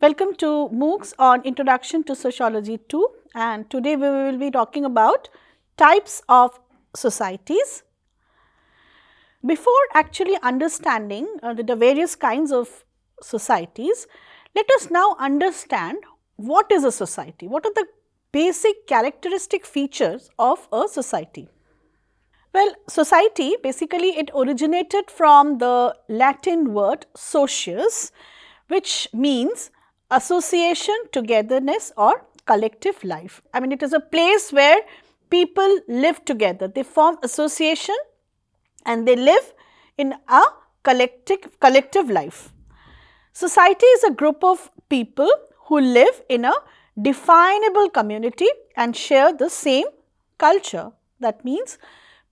Welcome to MOOCs on Introduction to Sociology 2, and today we will be talking about types of societies. Before actually understanding the various kinds of societies, let us now understand what is a society, what are the basic characteristic features of a society. Well, society basically it originated from the Latin word socius, which means association, togetherness or collective life. I mean, it is a place where people live together, they form association and they live in a collective life. Society is a group of people who live in a definable community and share the same culture. That means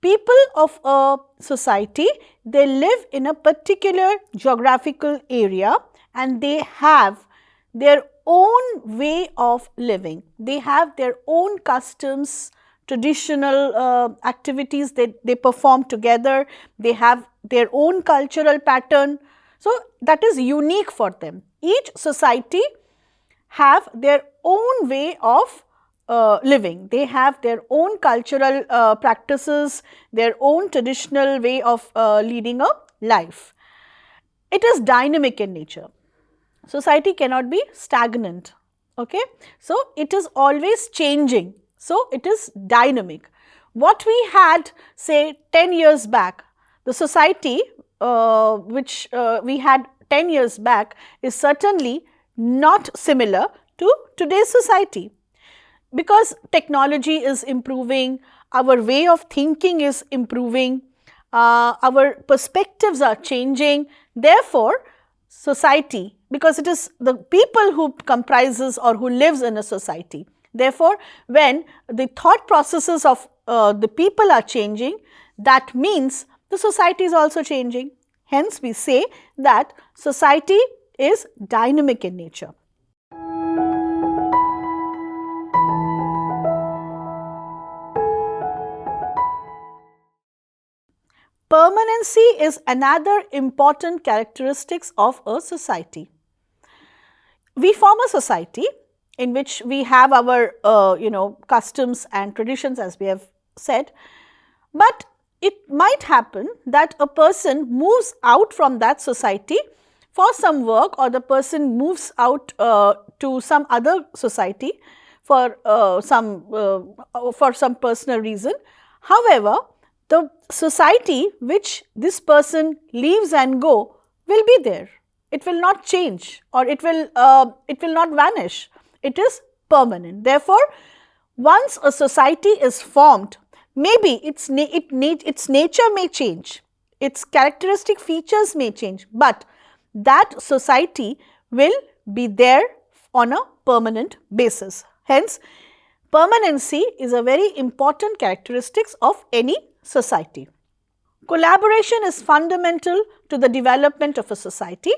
people of a society, they live in a particular geographical area and they have their own way of living. They have their own customs, traditional activities that they perform together. They have their own cultural pattern. So, that is unique for them. Each society have their own way of living. They have their own cultural practices, their own traditional way of leading a life. It is dynamic in nature. Society cannot be stagnant, okay. So, it is always changing. So, it is dynamic. What we had say 10 years back, the society which we had 10 years back is certainly not similar to today's society, because technology is improving, our way of thinking is improving, our perspectives are changing. Therefore, society, because it is the people who comprises or who lives in a society. Therefore, when the thought processes of the people are changing, that means the society is also changing. Hence, we say that society is dynamic in nature. Permanency is another important characteristics of a society. We form a society in which we have our customs and traditions, as we have said, but it might happen that a person moves out from that society for some work, or the person moves out to some other society for some personal reason. However, the society which this person leaves and go will be there. It will not change, or it will not vanish. It is permanent. Therefore, once a society is formed, maybe its nature may change, its characteristic features may change, but that society will be there on a permanent basis. Hence, permanency is a very important characteristic of any society. Collaboration is fundamental to the development of a society.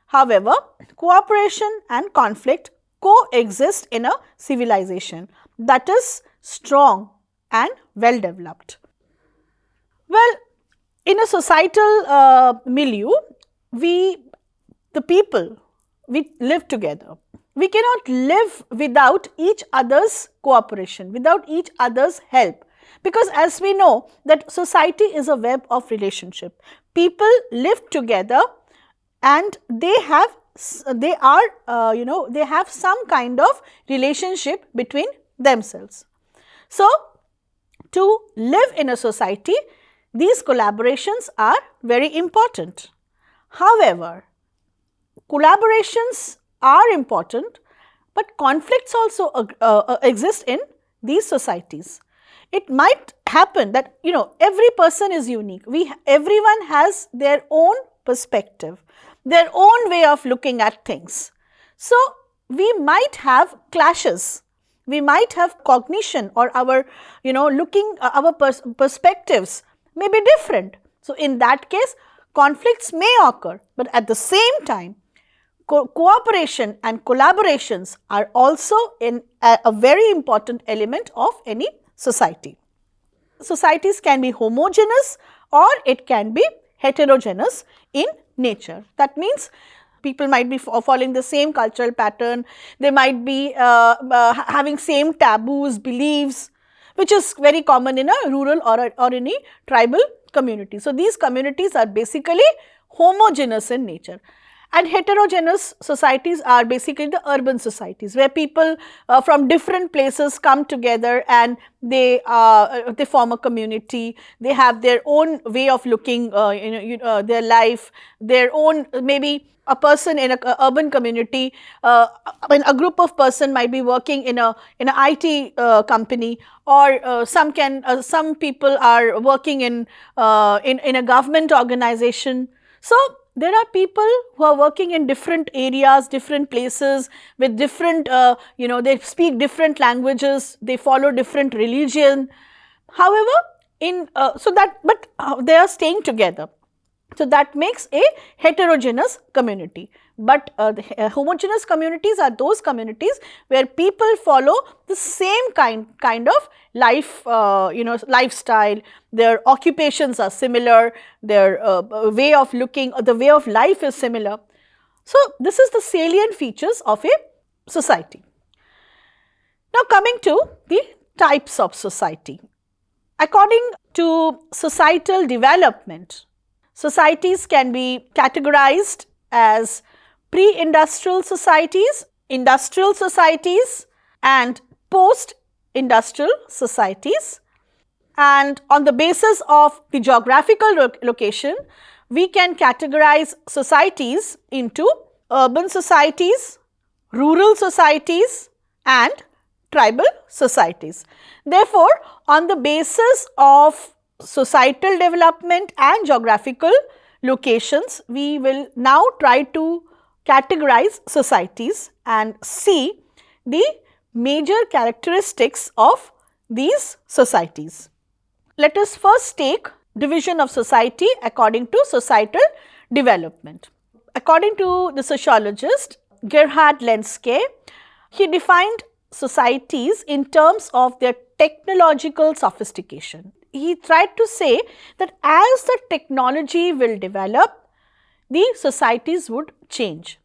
However, cooperation and conflict coexist in a civilization that is strong and well developed. Well, in a societal milieu, the people, we live together. We cannot live without each other's cooperation, without each other's help, because as we know that society is a web of relationship. People live together and they have some kind of relationship between themselves. So, to live in a society, these collaborations are very important. However, collaborations are important, but conflicts also exist in these societies. It might happen that every person is unique. Everyone has their own perspective, their own way of looking at things. So, we might have clashes. We might have cognition, or our perspectives may be different. So, in that case, conflicts may occur, but at the same time, cooperation and collaborations are also a very important element of any society. Societies can be homogeneous or it can be heterogeneous in nature. That means people might be following the same cultural pattern, they might be having same taboos, beliefs, which is very common in a rural or in a tribal community. So, these communities are basically homogeneous in nature. And heterogeneous societies are basically the urban societies, where people from different places come together and they form a community. They have their own way of looking their life, their own, maybe a person in a urban community, when a group of person might be working in a IT company, or some people are working in a government organization. So, there are people who are working in different areas, different places with different, they speak different languages, they follow different religion. However, they are staying together. So, that makes a heterogeneous community. But the homogeneous communities are those communities where people follow the same kind of life, lifestyle. Their occupations are similar, their way of looking, or the way of life is similar. So, this is the salient features of a society. Now, coming to the types of society. According to societal development, societies can be categorized as pre-industrial societies, industrial societies, and post-industrial societies. And on the basis of the geographical location, we can categorize societies into urban societies, rural societies, and tribal societies. Therefore, on the basis of societal development and geographical locations, we will now try to categorize societies and see the major characteristics of these societies. Let us first take division of society according to societal development. According to the sociologist Gerhard Lenske, he defined societies in terms of their technological sophistication. He tried to say that as the technology will develop, the societies would change.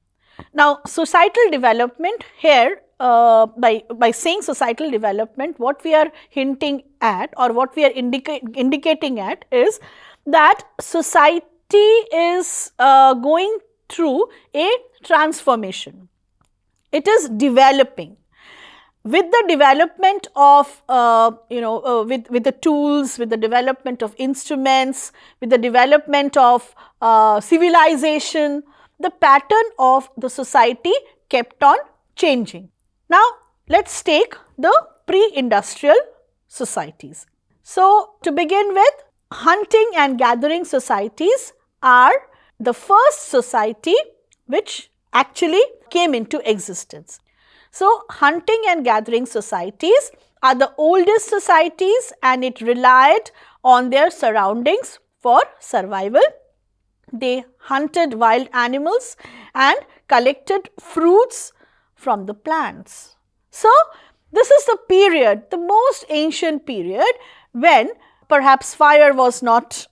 Now, societal development here, by saying societal development, what we are hinting at, or what we are indicating at, is that society is going through a transformation. It is developing. With the development of, with the tools, with the development of instruments, with the development of civilization, the pattern of the society kept on changing. Now, let us take the pre-industrial societies. So, to begin with, hunting and gathering societies are the first society which actually came into existence. So, hunting and gathering societies are the oldest societies, and it relied on their surroundings for survival. They hunted wild animals and collected fruits from the plants. So, this is the period, the most ancient period, when perhaps fire was not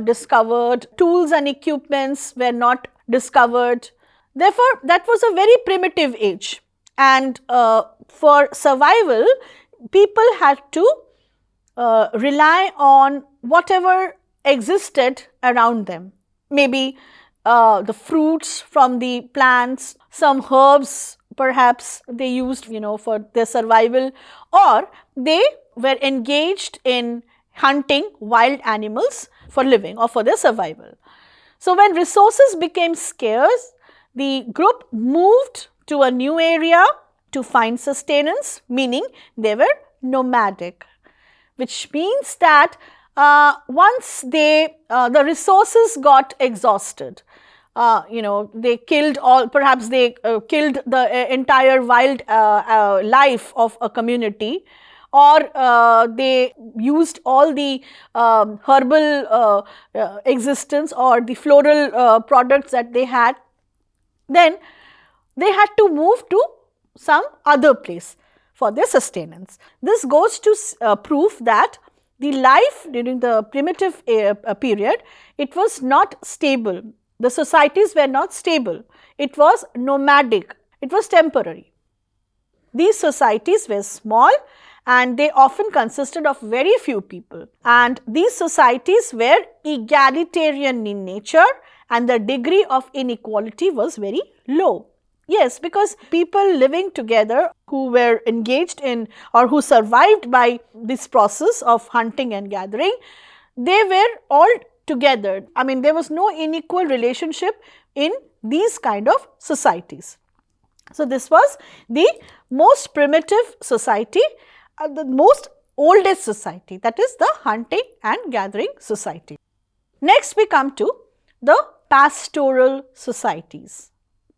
discovered, tools and equipments were not discovered. Therefore, that was a very primitive age. And for survival, people had to rely on whatever existed around them. Maybe the fruits from the plants, some herbs perhaps they used for their survival, or they were engaged in hunting wild animals for living or for their survival. So, when resources became scarce, the group moved to a new area to find sustenance, meaning they were nomadic, which means that once the resources got exhausted, they killed perhaps they killed the entire wild life of a community, or they used all the herbal existence or the floral products that they had, then they had to move to some other place for their sustenance. This goes to prove that the life during the primitive period, it was not stable. The societies were not stable. It was nomadic. It was temporary. These societies were small and they often consisted of very few people. And these societies were egalitarian in nature and the degree of inequality was very low. Yes, because people living together who were engaged in or who survived by this process of hunting and gathering, they were all together. I mean, there was no unequal relationship in these kind of societies. So, this was the most primitive society, the most oldest society, that is the hunting and gathering society. Next, we come to the pastoral societies.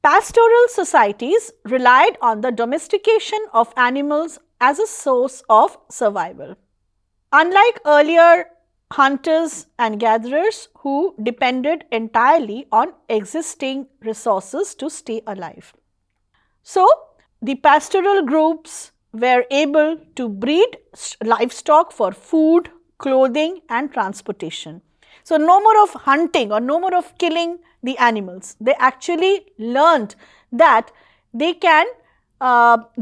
Pastoral societies relied on the domestication of animals as a source of survival. Unlike earlier hunters and gatherers who depended entirely on existing resources to stay alive. So, the pastoral groups were able to breed livestock for food, clothing and transportation. So, no more of hunting or no more of killing the animals. They actually learned that they can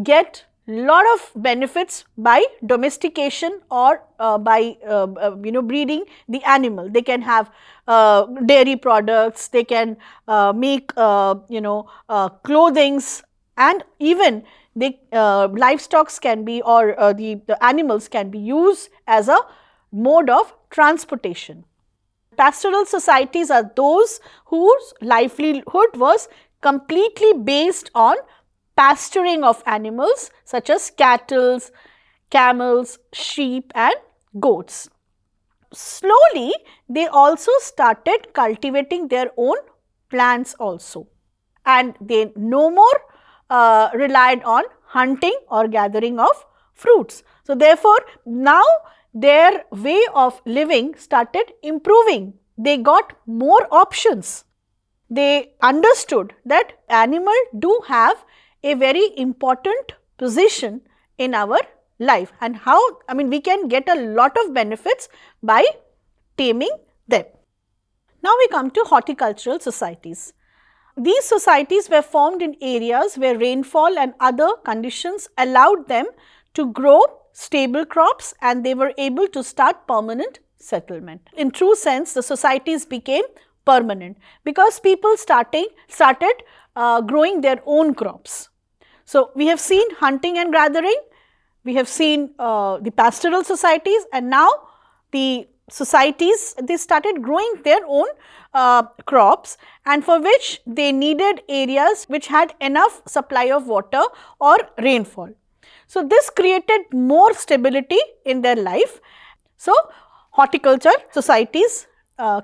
get lot of benefits by domestication or by breeding the animal. They can have dairy products, they can make clothings, and even the livestock can be or the animals can be used as a mode of transportation. Pastoral societies are those whose livelihood was completely based on pasturing of animals such as cattle, camels, sheep and goats. Slowly, they also started cultivating their own plants also, and they no more relied on hunting or gathering of fruits. So, therefore, now their way of living started improving. They got more options. They understood that animals do have a very important position in our life and how, I mean, we can get a lot of benefits by taming them. Now, we come to horticultural societies. These societies were formed in areas where rainfall and other conditions allowed them to grow stable crops and they were able to start permanent settlement. In true sense, the societies became permanent because people started growing their own crops. So, we have seen hunting and gathering, we have seen the pastoral societies, and now the societies, they started growing their own crops, and for which they needed areas which had enough supply of water or rainfall. So, this created more stability in their life. So, horticulture societies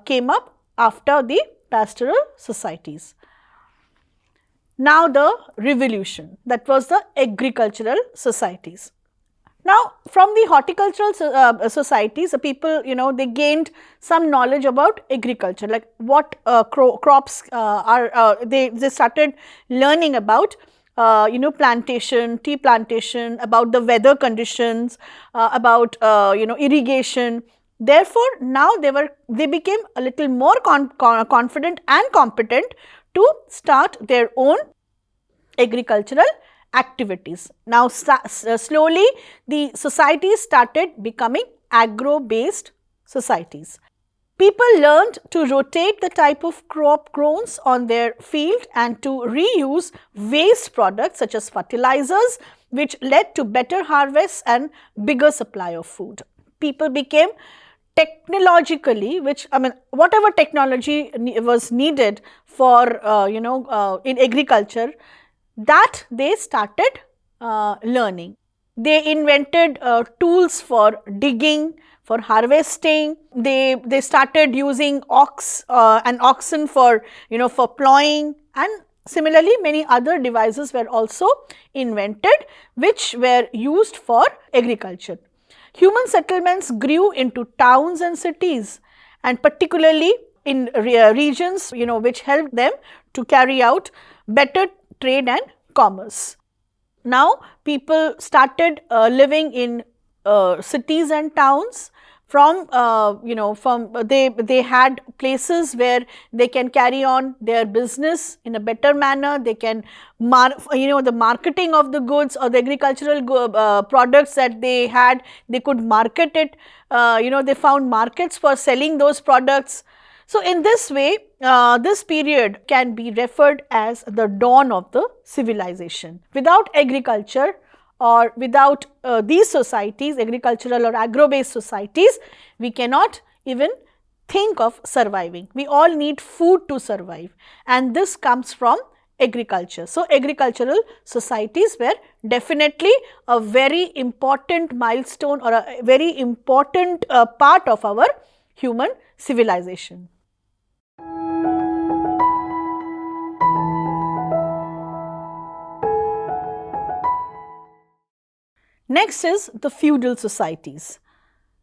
came up after the pastoral societies. Now, the revolution, that was the agricultural societies. Now, from the horticultural societies, the people, they gained some knowledge about agriculture, like what crops they started learning about, plantation, tea plantation, about the weather conditions, about, irrigation. Therefore, now they became a little more confident and competent to start their own agricultural activities. Now, slowly the societies started becoming agro-based societies. People learned to rotate the type of crop grown on their field and to reuse waste products such as fertilizers, which led to better harvests and bigger supply of food. People became technologically, whatever technology was needed for, in agriculture, that they started learning. They invented tools for digging, for harvesting. They started using oxen for, for plowing, and similarly many other devices were also invented which were used for agriculture. Human settlements grew into towns and cities, and particularly in regions, which helped them to carry out better trade and commerce. Now, people started living in cities and towns from they had places where they can carry on their business in a better manner. They can the marketing of the goods or the agricultural products that they had, they could market it. They found markets for selling those products. So in this way, this period can be referred as the dawn of the civilization. Without agriculture or without these societies, agricultural or agro-based societies, we cannot even think of surviving. We all need food to survive, and this comes from agriculture. So agricultural societies were definitely a very important milestone or a very important part of our human civilization. Next is the feudal societies.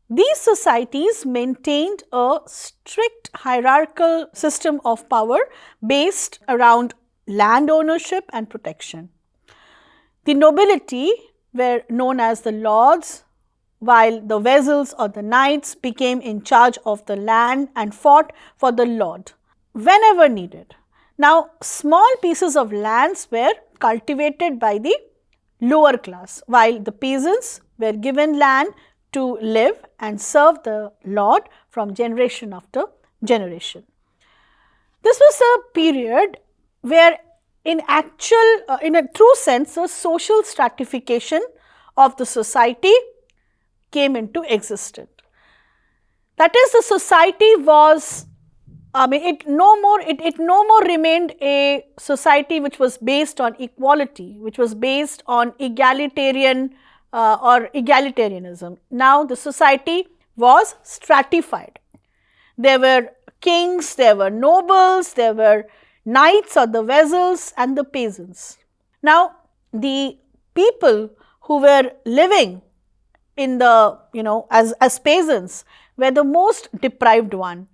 These societies maintained a strict hierarchical system of power based around land ownership and protection. The nobility were known as the lords, while the vassals or the knights became in charge of the land and fought for the lord whenever needed. Now, small pieces of lands were cultivated by the lower class, while the peasants were given land to live and serve the lord from generation after generation. This was a period where in a true sense, a social stratification of the society came into existence. That is, the society was, it no more remained a society which was based on equality, which was based on egalitarian or egalitarianism. Now the society was stratified. There were kings, there were nobles, there were knights or the vassals and the peasants. Now the people who were living in the, as peasants were the most deprived one.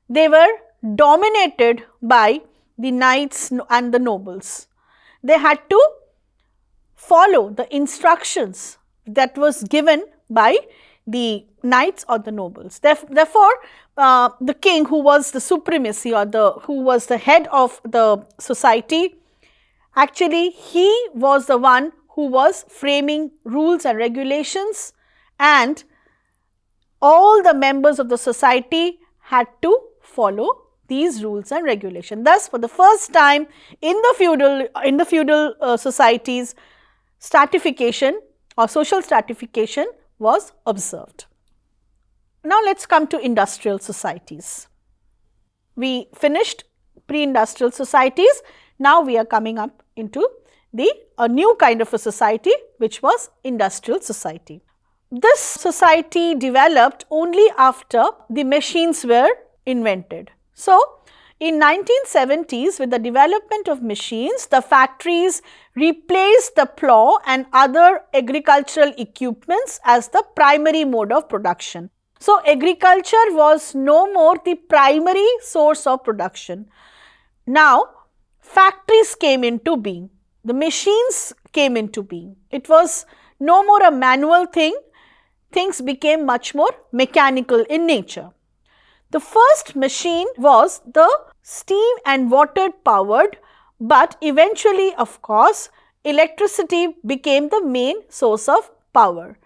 They were dominated by the knights and the nobles. They had to follow the instructions that was given by the knights or the nobles. Therefore, the king, who was the supremacy or who was the head of the society, actually he was the one who was framing rules and regulations, and all the members of the society had to follow these rules and regulations. Thus, for the first time in the feudal societies, stratification or social stratification was observed. Now let us come to industrial societies. We finished pre-industrial societies. Now we are coming up into a new kind of a society, which was industrial society. This society developed only after the machines were invented. So, in 1970s, with the development of machines, the factories replaced the plough and other agricultural equipments as the primary mode of production. So, agriculture was no more the primary source of production. Now, factories came into being, the machines came into being. It was no more a manual thing, things became much more mechanical in nature. The first machine was the steam and water powered, but eventually, of course, electricity became the main source of power.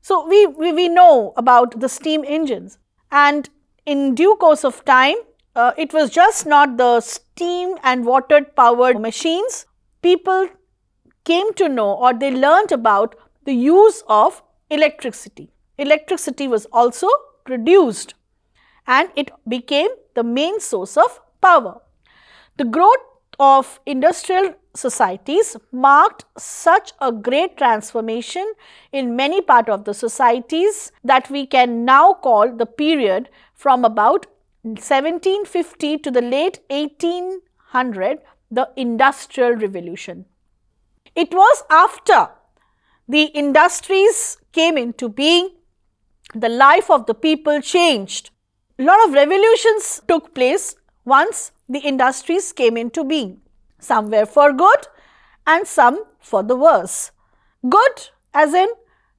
So, we know about the steam engines, and in due course of time, it was just not the steam and water powered machines. People came to know, or they learnt about the use of electricity. Electricity was also produced, and it became the main source of power. The growth of industrial societies marked such a great transformation in many parts of the societies that we can now call the period from about 1750 to the late 1800 the Industrial Revolution. It was after the industries came into being, the life of the people changed. A lot of revolutions took place once the industries came into being. Some were for good and some for the worse. Good as in,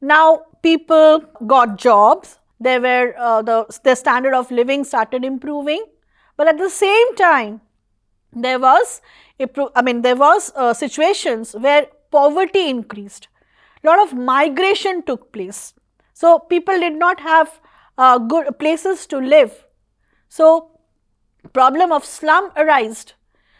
now people got jobs, their standard of living started improving, but at the same time there was situations where poverty increased, lot of migration took place. So, people did not have good places to live. So, problem of slum arose.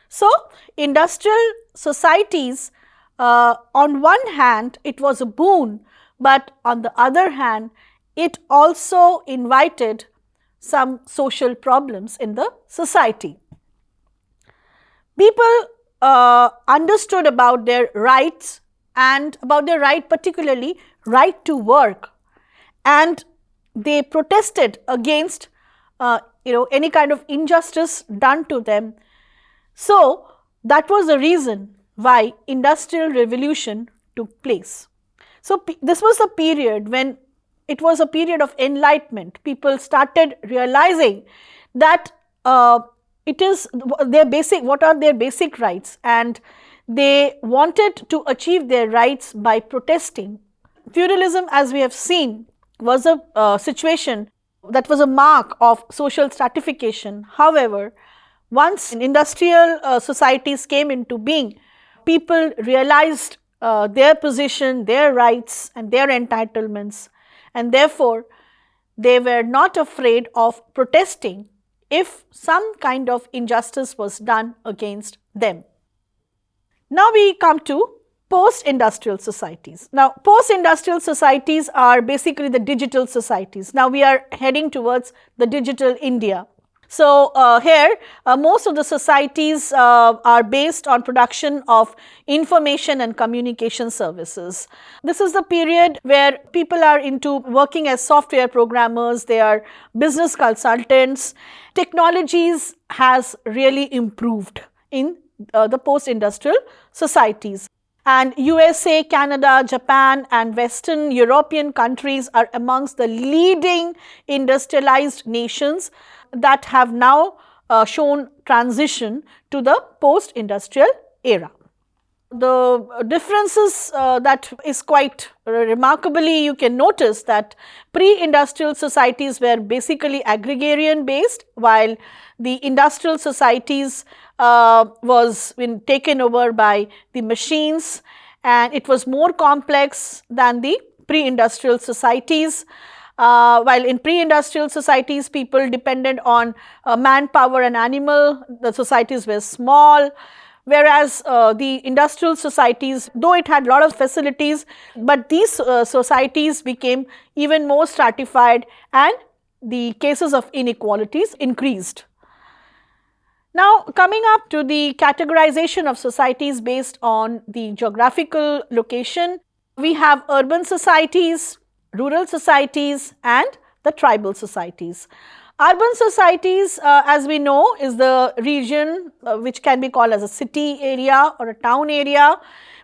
So, industrial societies, on one hand it was a boon, but on the other hand it also invited some social problems in the society. People understood about their rights and about their right, particularly right to work, and they protested against any kind of injustice done to them. So, that was the reason why industrial revolution took place. So, this was a period when it was a period of enlightenment. People started realizing that it is their basic, what are their basic rights, and they wanted to achieve their rights by protesting. Feudalism, as we have seen, was a situation that was a mark of social stratification. However, once industrial societies came into being, people realized their position, their rights and their entitlements, and therefore they were not afraid of protesting if some kind of injustice was done against them. Now we come to post-industrial societies. Now, post-industrial societies are basically the digital societies. Now we are heading towards the digital India. So, here most of the societies are based on production of information and communication services. This is the period where people are into working as software programmers, they are business consultants. Technologies has really improved in the post-industrial societies. And USA, Canada, Japan and Western European countries are amongst the leading industrialized nations that have now shown transition to the post-industrial era. The differences that is quite remarkably, you can notice that pre-industrial societies were basically agrarian based, while the industrial societies was been taken over by the machines, and it was more complex than the pre-industrial societies. While in pre-industrial societies people depended on manpower and animal, the societies were small, whereas the industrial societies, though it had lot of facilities, but these societies became even more stratified and the cases of inequalities increased. Now, coming up to the categorization of societies based on the geographical location, we have urban societies, rural societies and the tribal societies. Urban societies, as we know, is the region which can be called as a city area or a town area,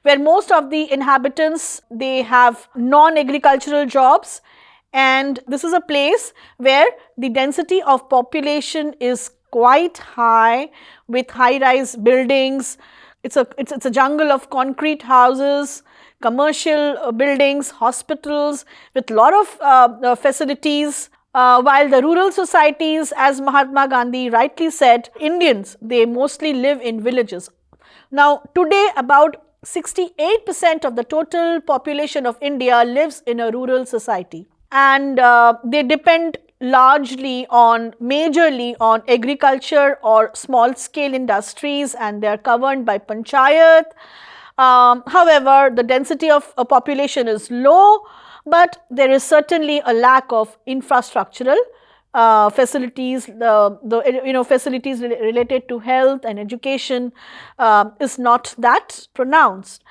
where most of the inhabitants, they have non-agricultural jobs, and this is a place where the density of population is quite high with high-rise buildings. It's a jungle of concrete houses, commercial buildings, hospitals with lot of facilities. While the rural societies, as Mahatma Gandhi rightly said, Indians, they mostly live in villages. Now, today about 68% of the total population of India lives in a rural society, and they depend largely on, majorly on agriculture or small scale industries, and they are governed by panchayat. However, the density of a population is low, but there is certainly a lack of infrastructural facilities. The facilities related to health and education is not that pronounced.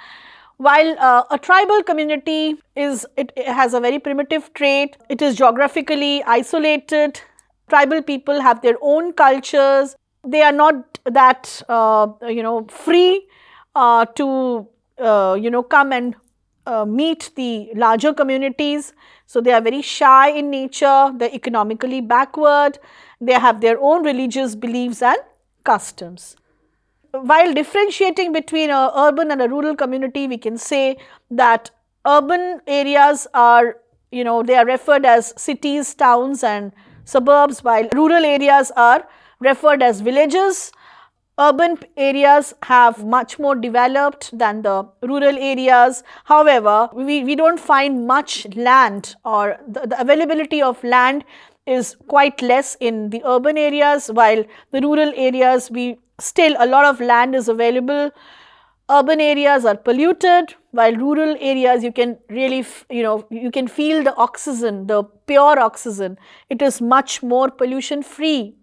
While a tribal community it has a very primitive trait, it is geographically isolated. Tribal people have their own cultures. They are not that free to come and meet the larger communities. So, they are very shy in nature, they are economically backward, they have their own religious beliefs and customs. While differentiating between an urban and a rural community, we can say that urban areas are they are referred as cities, towns and suburbs, while rural areas are referred as villages. Urban areas have much more developed than the rural areas. However, we do not find much land, or the availability of land is quite less in the urban areas, while the rural areas still a lot of land is available. Urban areas are polluted, while rural areas you can really you can feel the oxygen, the pure oxygen. It is much more pollution free.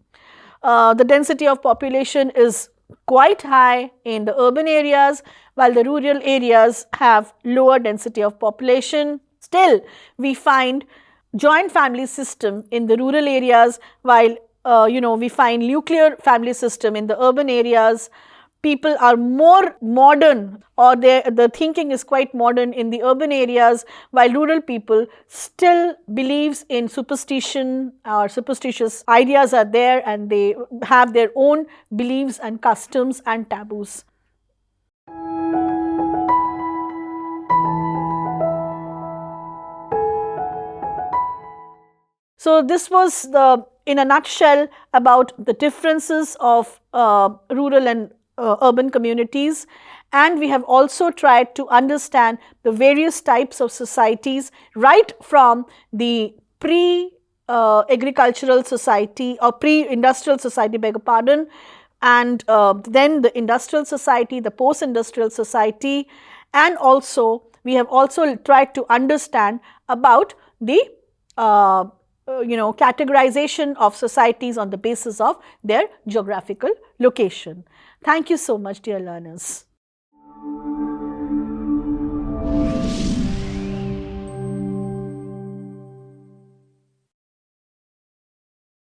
The density of population is quite high in the urban areas, while the rural areas have lower density of population. Still, we find joint family system in the rural areas, while we find nuclear family system in the urban areas. People are more modern, or the thinking is quite modern in the urban areas, while rural people still believes in superstition, or superstitious ideas are there, and they have their own beliefs and customs and taboos. So, this was in a nutshell about the differences of rural and urban communities, and we have also tried to understand the various types of societies, right from the pre-agricultural society or pre-industrial society, beg your pardon, and then the industrial society, the post-industrial society, and also we have also tried to understand about the categorization of societies on the basis of their geographical location. Thank you so much, dear learners.